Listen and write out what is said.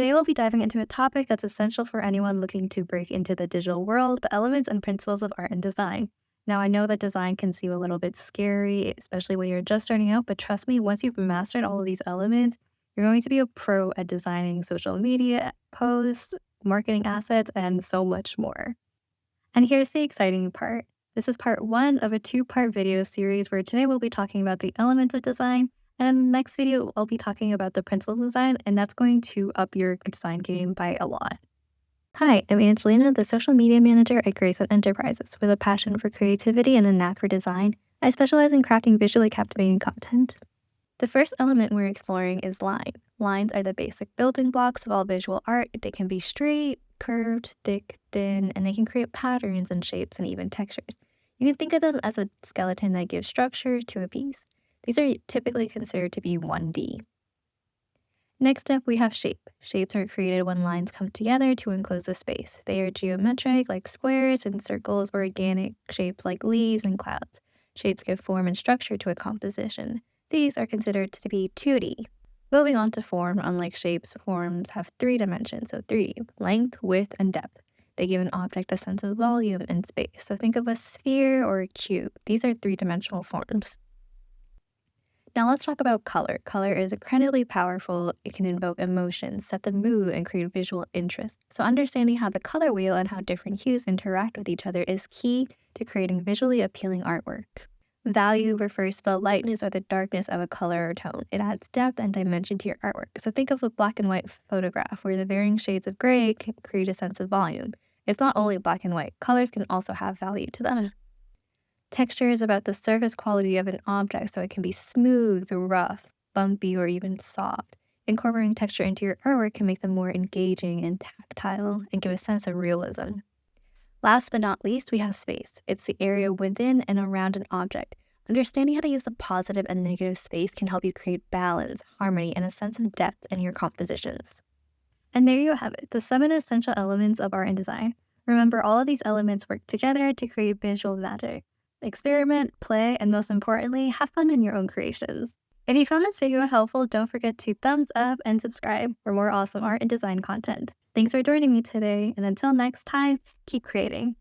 Today we'll be diving into a topic that's essential for anyone looking to break into the digital world, the elements and principles of art and design. Now, I know that design can seem a little bit scary, especially when you're just starting out, but trust me, once you've mastered all of these elements, you're going to be a pro at designing social media, posts, marketing assets, and so much more. And here's the exciting part. This is part one of a two-part video series where today we'll be talking about the elements of design, and in the next video, I'll be talking about the principles of design, and that's going to up your design game by a lot. Hi, I'm Angelina, the social media manager at Greyson Enterprises. With a passion for creativity and a knack for design, I specialize in crafting visually captivating content. The first element we're exploring is line. Lines are the basic building blocks of all visual art. They can be straight, curved, thick, thin, and they can create patterns and shapes and even textures. You can think of them as a skeleton that gives structure to a piece. These are typically considered to be 1D. Next up, we have shape. Shapes are created when lines come together to enclose a space. They are geometric, like squares and circles, or organic shapes like leaves and clouds. Shapes give form and structure to a composition. These are considered to be 2D. Moving on to form, unlike shapes, forms have 3 dimensions, so 3D, length, width, and depth. They give an object a sense of volume and space. So think of a sphere or a cube. These are 3-dimensional forms. Now let's talk about color. Color is incredibly powerful. It can invoke emotions, set the mood, and create visual interest. So understanding how the color wheel and how different hues interact with each other is key to creating visually appealing artwork. Value refers to the lightness or the darkness of a color or tone. It adds depth and dimension to your artwork. So think of a black and white photograph where the varying shades of gray can create a sense of volume. It's not only black and white. Colors can also have value to them. Texture is about the surface quality of an object, so it can be smooth, rough, bumpy, or even soft. Incorporating texture into your artwork can make them more engaging and tactile and give a sense of realism. Last but not least, we have space. It's the area within and around an object. Understanding how to use the positive and negative space can help you create balance, harmony, and a sense of depth in your compositions. And there you have it, the 7 essential elements of art and design. Remember, all of these elements work together to create visual magic. Experiment, play, and most importantly, have fun in your own creations. If you found this video helpful, don't forget to thumbs up and subscribe for more awesome art and design content. Thanks for joining me today, and until next time, keep creating.